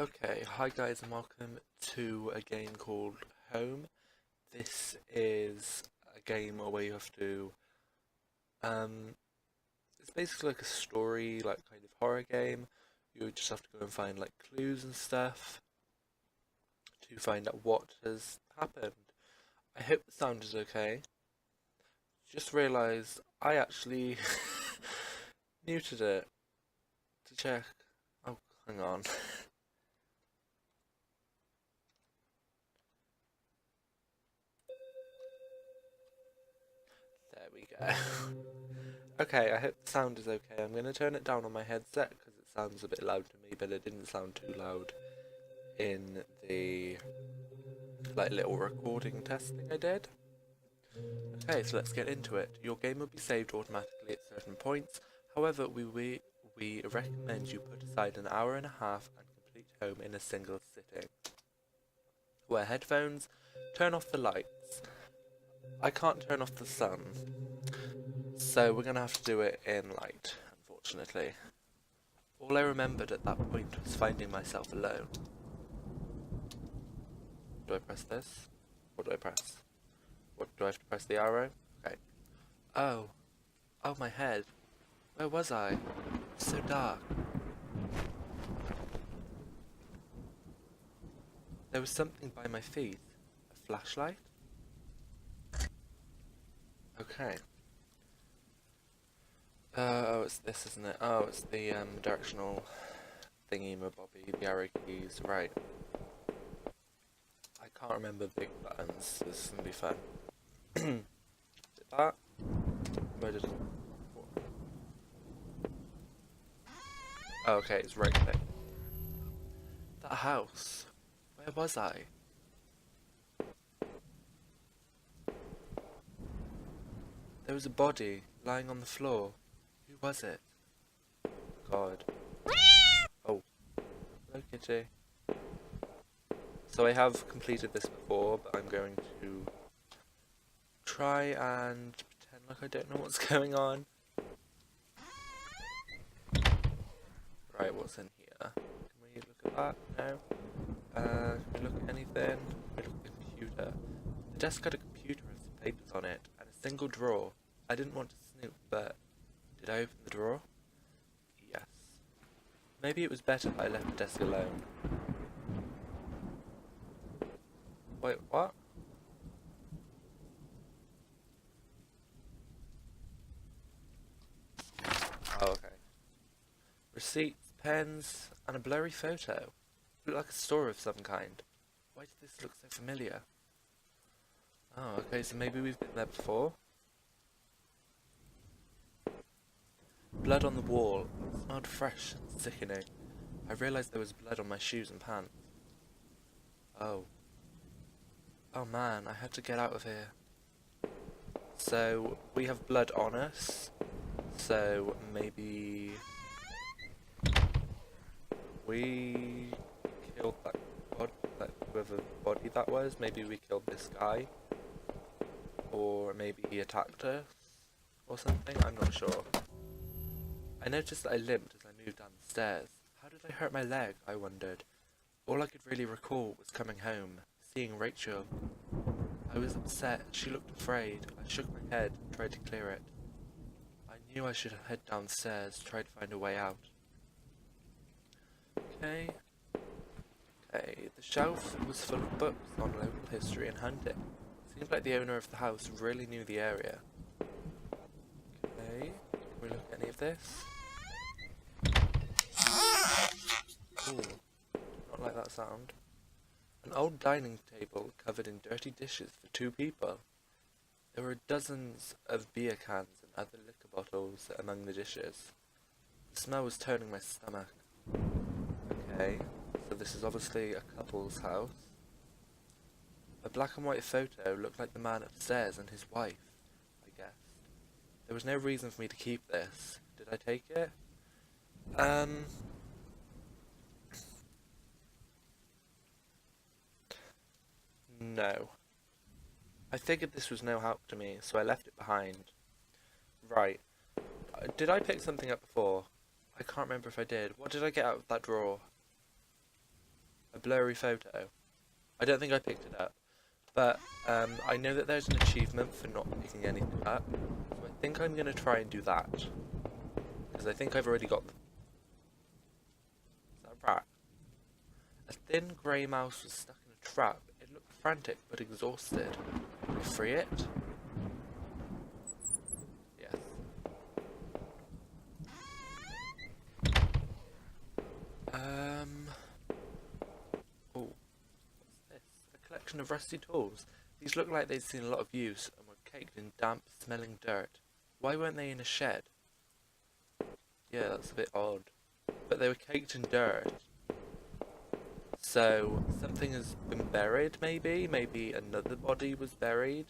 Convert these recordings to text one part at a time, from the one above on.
Okay, hi guys and welcome to a game called Home. This is a game where you have to, um, it's basically like a story, like kind of horror game. You just have to go and find like clues and stuff to find out what has happened. I hope the sound is okay. Just realised I actually muted it to check. Oh, hang on. There we go. Okay, I hope the sound is okay. I'm going to turn it down on my headset because it sounds a bit loud to me, but it didn't sound too loud in the little recording test thing I did. Okay, so let's get into it. Your game will be saved automatically at certain points. However, we recommend you put aside an hour and a half and complete home in a single sitting. Wear headphones, turn off the lights. I can't turn off the sun, so we're going to have to do it in light, unfortunately. All I remembered at that point was finding myself alone. Do I press this? What do I press? What do I have to press the arrow? Okay. Oh. Oh, my head. Where was I? It's so dark. There was something by my feet. A flashlight? Okay. Oh, it's this, isn't it? Oh, it's the directional thingy, Bobby, the arrow keys. Right. I can't remember big buttons. This is gonna be fun. Is it that? Where did it? Oh, okay, it's right there. That house. Where was I? There was a body lying on the floor. Who was it? God. Oh, hello, kitty. So I have completed this before, but I'm going to try and pretend like I don't know what's going on. Right, what's in here? Can we look at that? No. Can we look at anything? Can we look at the computer? The desk had a computer and some papers on it, and a single drawer. I didn't want to snoop, but did I open the drawer? Yes. Maybe it was better that I left the desk alone. Wait, what? Oh, okay. Receipts, pens, and a blurry photo. It looked like a store of some kind. Why does this look so familiar? Oh, okay, so maybe we've been there before? Blood on the wall. It smelled fresh and sickening. I realised there was blood on my shoes and pants. Oh. Oh man, I had to get out of here. So, we have blood on us. So, maybe we killed that whoever body that was. Maybe we killed this guy. Or maybe he attacked us. Or something, I'm not sure. I noticed that I limped as I moved down the stairs. How did I hurt my leg, I wondered. All I could really recall was coming home, seeing Rachel. I was upset. She looked afraid. I shook my head and tried to clear it. I knew I should head downstairs, try to find a way out. Okay. Okay, the shelf was full of books on local history and hunting. Seemed like the owner of the house really knew the area. Okay, can we look at any of this? Ooh, not like that sound. An old dining table covered in dirty dishes for two people. There were dozens of beer cans and other liquor bottles among the dishes. The smell was turning my stomach. Okay, so this is obviously a couple's house. A black and white photo looked like the man upstairs and his wife, I guessed. There was no reason for me to keep this. Did I take it? No. I figured this was no help to me, so I left it behind. Right. Did I pick something up before? I can't remember if I did. What did I get out of that drawer? A blurry photo. I don't think I picked it up. But I know that there's an achievement for not picking anything up. So I think I'm going to try and do that. Because I think I've already got... Is that right? A thin grey mouse was stuck in a trap. It looked frantic but exhausted. Can we free it? Yes. Oh, what's this? A collection of rusty tools. These look like they'd seen a lot of use and were caked in damp, smelling dirt. Why weren't they in a shed? Yeah, that's a bit odd. But they were caked in dirt. So, something has been buried, maybe? Maybe another body was buried?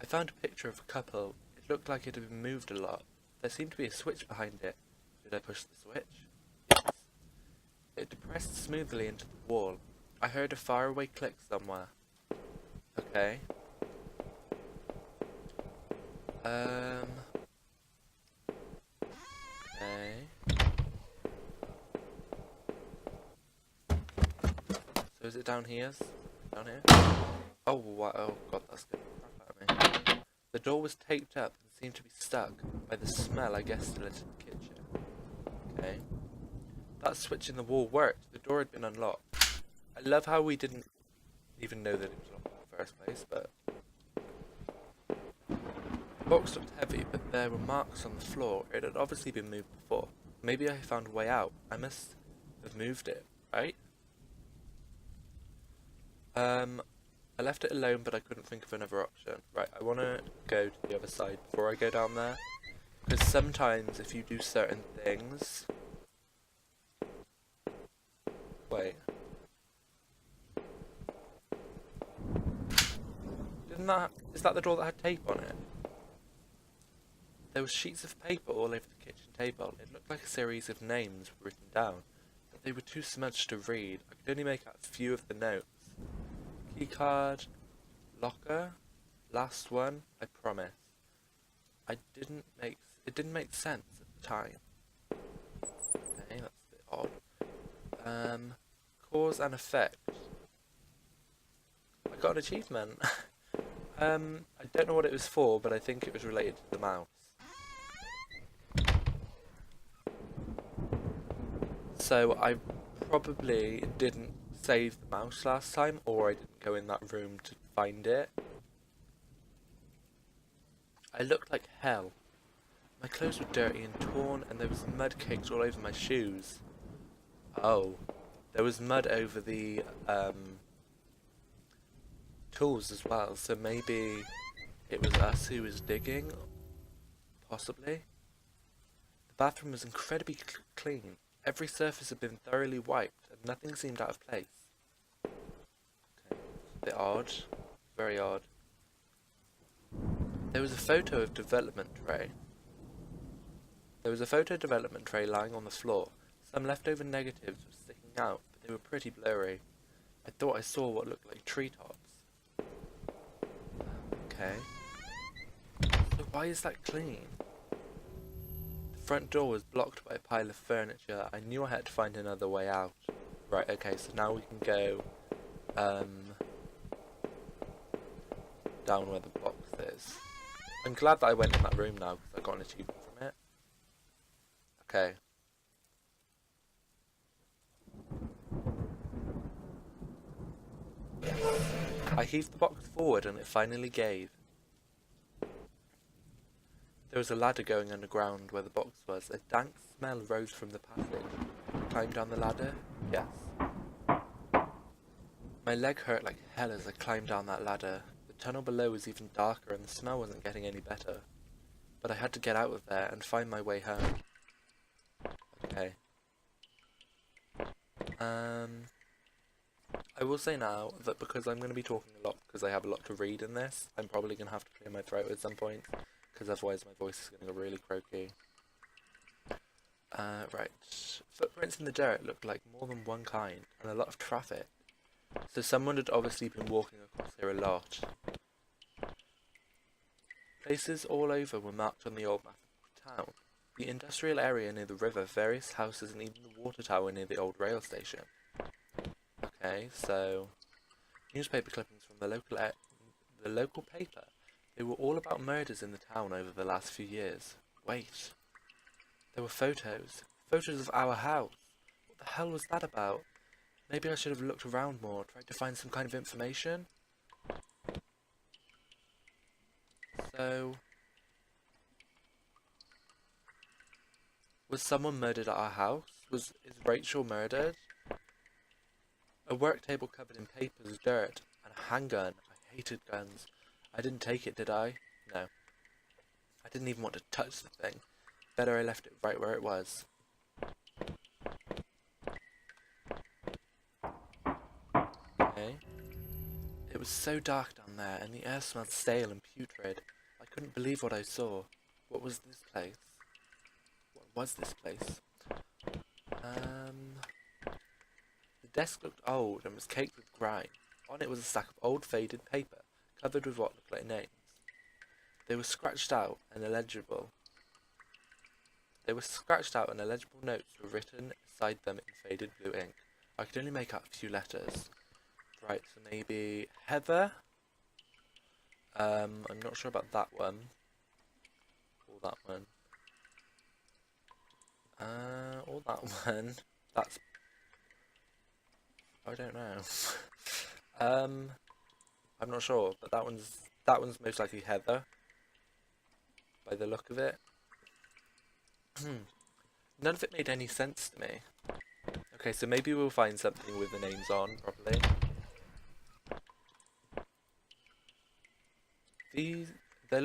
I found a picture of a couple. It looked like it had been moved a lot. There seemed to be a switch behind it. Did I push the switch? Yes. It depressed smoothly into the wall. I heard a faraway click somewhere. Okay. Okay. So is it down here? Down here? Oh, wow. Oh god, that's good. Crap out of me. The door was taped up and seemed to be stuck. By the smell, I guessed still into the kitchen. Okay. That switch in the wall worked. The door had been unlocked. I love how we didn't even know that it was locked in the first place, but... The box looked heavy, but there were marks on the floor. It had obviously been moved before. Maybe I found a way out. I must have moved it, right? I left it alone, but I couldn't think of another option. Right, I want to go to the other side before I go down there. Because sometimes if you do certain things... Wait. Didn't that... Is that the door that had tape on it? There were sheets of paper all over the kitchen table. It looked like a series of names written down, but they were too smudged to read. I could only make out a few of the notes. Keycard, locker, last one, I promise. It didn't make sense at the time. Okay, that's a bit odd. Cause and effect. I got an achievement. I don't know what it was for, but I think it was related to the mouse. So I probably didn't save the mouse last time, or I didn't go in that room to find it. I looked like hell. My clothes were dirty and torn, and there was mud caked all over my shoes. Oh, there was mud over the tools as well, so maybe it was us who was digging, possibly. The bathroom was incredibly clean. Every surface had been thoroughly wiped, and nothing seemed out of place. Okay, a bit odd. Very odd. There was a photo of development tray. There was a photo development tray lying on the floor. Some leftover negatives were sticking out, but they were pretty blurry. I thought I saw what looked like treetops. Okay. So why is that clean? The front door was blocked by a pile of furniture. I knew I had to find another way out. Right, okay, so now we can go down where the box is. I'm glad that I went in that room now because I got an achievement from it. Okay. I heaved the box forward and it finally gave. There was a ladder going underground where the box was. A dank smell rose from the passage. Climbed down the ladder? Yes. My leg hurt like hell as I climbed down that ladder. The tunnel below was even darker and the smell wasn't getting any better. But I had to get out of there and find my way home. Okay. I will say now that because I'm going to be talking a lot because I have a lot to read in this, I'm probably going to have to clear my throat at some point. Because otherwise my voice is going to go really croaky. Right. Footprints in the dirt looked like more than one kind, and a lot of traffic. So someone had obviously been walking across here a lot. Places all over were marked on the old map of the town. The industrial area near the river, various houses, and even the water tower near the old rail station. Okay, so newspaper clippings from the local paper. They were all about murders in the town over the last few years. Wait, there were photos. Photos of our house. What the hell was that about? Maybe I should have looked around more, tried to find some kind of information. So, was someone murdered at our house? Is Rachel murdered? A work table covered in papers, dirt, and a handgun. I hated guns. I didn't take it, did I? No. I didn't even want to touch the thing. Better I left it right where it was. Okay. It was so dark down there, and the air smelled stale and putrid. I couldn't believe what I saw. What was this place? What was this place? The desk looked old and was caked with grime. On it was a stack of old faded paper, covered with what looked like names. They were scratched out and illegible. Notes were written beside them in faded blue ink. I could only make out a few letters. Right, so maybe Heather? I'm not sure about that one. Or that one. Or that one. That's... I don't know. I'm not sure, but that one's most likely Heather. By the look of it. None of it made any sense to me. Okay, so maybe we'll find something with the names on properly. There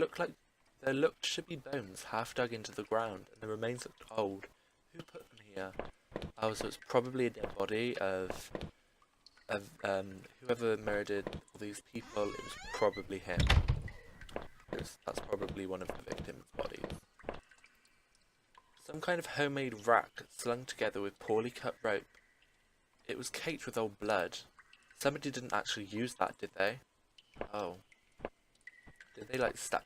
looked to be bones half dug into the ground, and the remains looked old. Who put them here? Oh, so it's probably a dead body of whoever murdered all these people. It was probably him. That's probably one of the victims' bodies. Some kind of homemade rack slung together with poorly cut rope. It was caked with old blood. Somebody didn't actually use that, did they? Oh. Did they like stack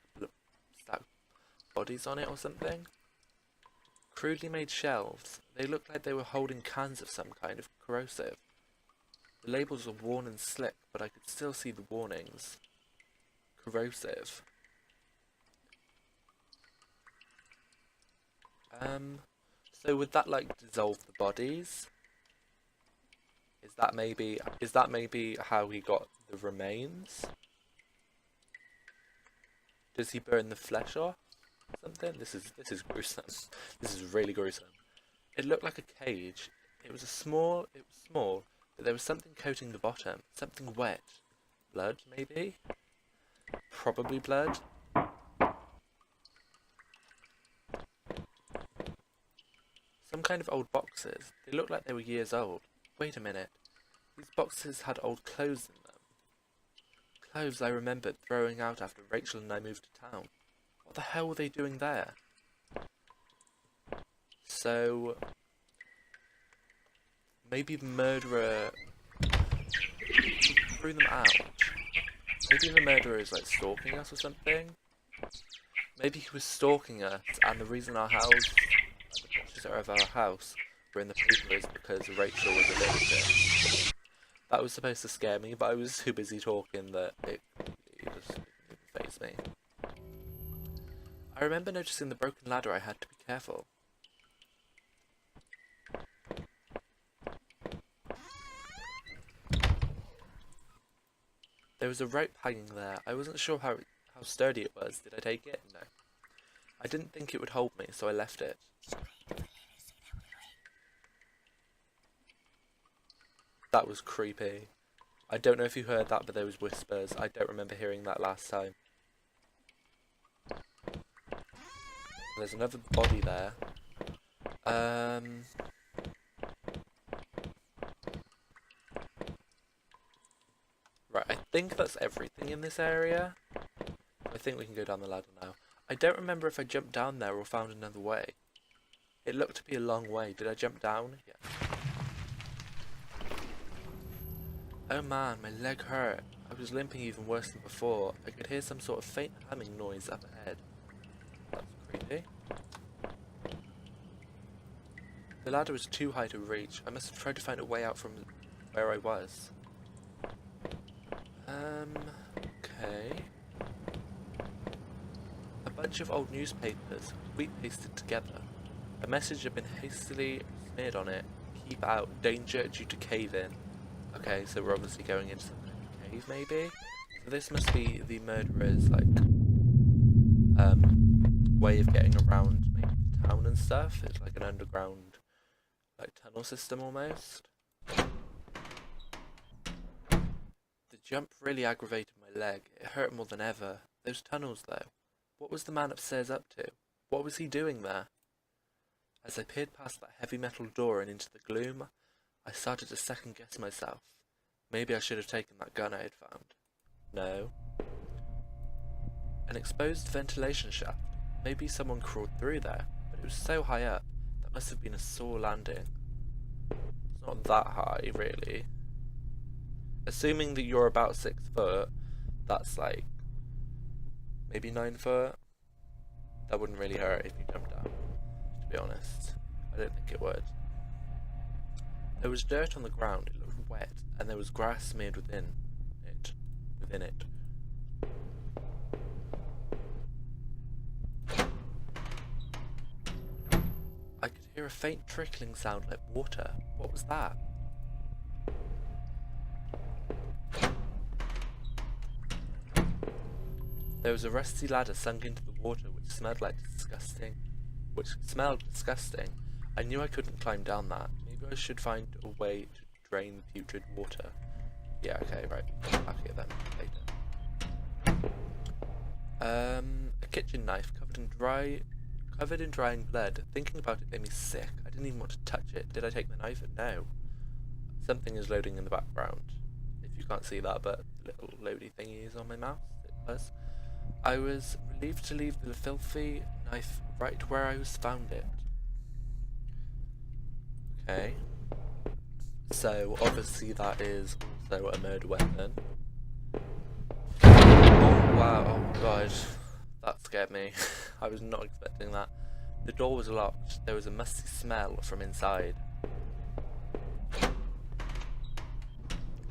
bodies on it or something? Crudely made shelves. They looked like they were holding cans of some kind of corrosive. The labels were worn and slick, but I could still see the warnings. Corrosive. So would that like dissolve the bodies? Is that maybe how he got the remains? Does he burn the flesh off? Something? This is gruesome. This is really gruesome. It looked like a cage. It was small, but there was something coating the bottom. Something wet. Blood, maybe? Probably blood. Some kind of old boxes. They looked like they were years old. Wait a minute. These boxes had old clothes in them. Clothes I remembered throwing out after Rachel and I moved to town. What the hell were they doing there? So... maybe the murderer threw them out. Maybe the murderer is like stalking us or something. Maybe he was stalking us, and the reason our house, the pictures of our house, were in the paper is because Rachel was a victim. That was supposed to scare me, but I was too busy talking that it just didn't faze me. I remember noticing the broken ladder. I had to be careful. There was a rope hanging there. I wasn't sure how sturdy it was. Did I take it? No. I didn't think it would hold me, so I left it. That was creepy. I don't know if you heard that, but there was whispers. I don't remember hearing that last time. There's another body there. Right, I think that's everything in this area. I think we can go down the ladder now. I don't remember if I jumped down there or found another way. It looked to be a long way. Did I jump down? Yeah. Oh man, my leg hurt. I was limping even worse than before. I could hear some sort of faint humming noise up ahead. That's creepy. The ladder was too high to reach. I must have tried to find a way out from where I was. Okay. A bunch of old newspapers, wheat pasted together. A message had been hastily smeared on it. Keep out, danger due to cave-in. Okay, so we're obviously going into some kind of cave, maybe? So this must be the murderer's, like, way of getting around maybe the town and stuff. It's like an underground, like, tunnel system almost. The jump really aggravated my leg. It hurt more than ever. Those tunnels, though. What was the man upstairs up to? What was he doing there? As I peered past that heavy metal door and into the gloom, I started to second-guess myself. Maybe I should have taken that gun I had found. No. An exposed ventilation shaft. Maybe someone crawled through there, but it was so high up, that must have been a sore landing. It's not that high, really. Assuming that you're about 6 foot, that's like maybe 9 foot. That wouldn't really hurt if you jumped down, to be honest. I don't think it would. There was dirt on the ground, it looked wet, and there was grass smeared within it. I could hear a faint trickling sound like water. What was that? There was a rusty ladder sunk into the water which smelled disgusting. I knew I couldn't climb down that. Maybe I should find a way to drain the putrid water. Yeah, okay, right. I'll get that later. A kitchen knife covered in drying blood. Thinking about it made me sick. I didn't even want to touch it. Did I take the knife? No. Something is loading in the background. If you can't see that, but the little loady thingy is on my mouse. It was. I was relieved to leave the filthy knife right where I found it. Okay. So, obviously that is also a murder weapon. Oh wow, oh god. That scared me. I was not expecting that. The door was locked. There was a musty smell from inside.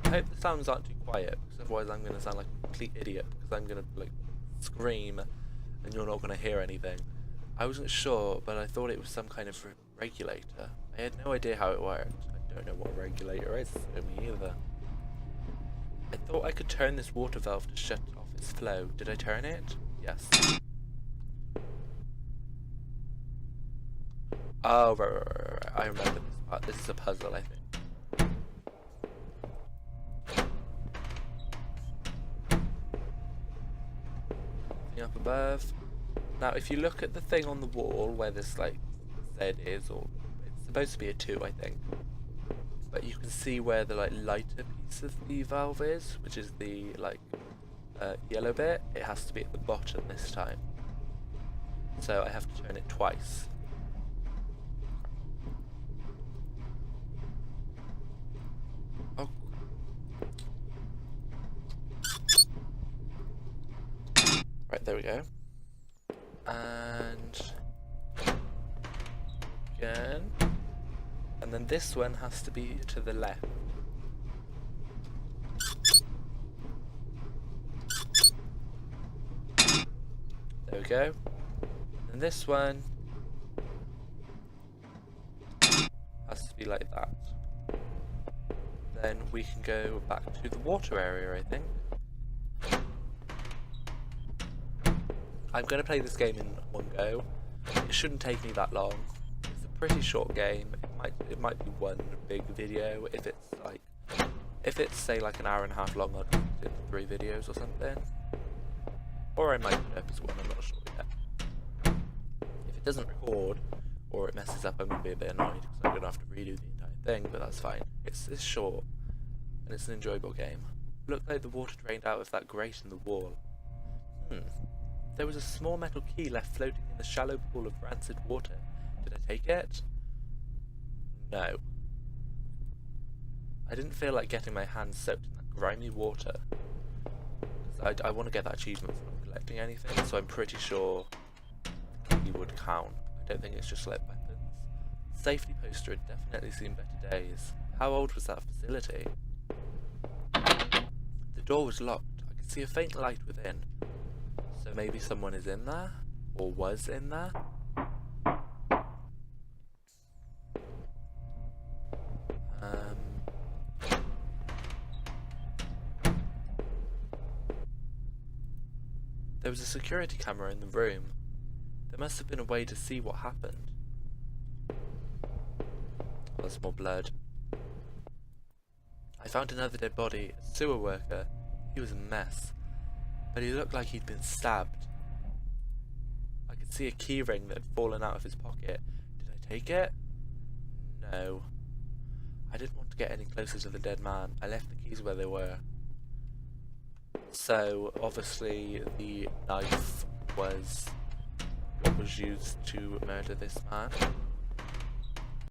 I hope the sounds aren't too quiet, because otherwise I'm going to sound like a complete idiot, because I'm going to like scream and you're not going to hear anything. I wasn't sure, but I thought it was some kind of regulator. I had no idea how it worked. I don't know what a regulator is, so me either. I thought I could turn this water valve to shut off its flow. Did I turn it? Yes. Oh, right. I remember this part. This is a puzzle, I think. Up above. Now if you look at the thing on the wall where this like Z is, or it's supposed to be a 2 I think, but you can see where the like lighter piece of the valve is, which is the like yellow bit. It has to be at the bottom this time, so I have to turn it twice. Oh. Right, there we go. And again. And then this one has to be to the left. There we go. And this one has to be like that. Then we can go back to the water area, I think. I'm going to play this game in one go. It shouldn't take me that long. It's a pretty short game. It might be one big video. If it's say like an hour and a half long, I'll do 3 videos or something. Or I might put up as one, I'm not sure yet. If it doesn't record or it messes up, I'm going to be a bit annoyed because I'm going to have to redo the entire thing, but that's fine. It's short and it's an enjoyable game. Looked like the water drained out of that grate in the wall. There was a small metal key left floating in the shallow pool of rancid water. Did I take it? No. I didn't feel like getting my hands soaked in that grimy water. I want to get that achievement for not collecting anything, so I'm pretty sure the key would count. I don't think it's just like weapons. Safety poster had definitely seen better days. How old was that facility? The door was locked. I could see a faint light within. So maybe someone is in there? Or was in there? There was a security camera in the room. There must have been a way to see what happened. Oh, there's more blood. I found another dead body, a sewer worker. He was a mess, but he looked like he'd been stabbed. I could see a key ring that had fallen out of his pocket. Did I take it? No. I didn't want to get any closer to the dead man. I left the keys where they were. So, obviously, the knife was what was used to murder this man.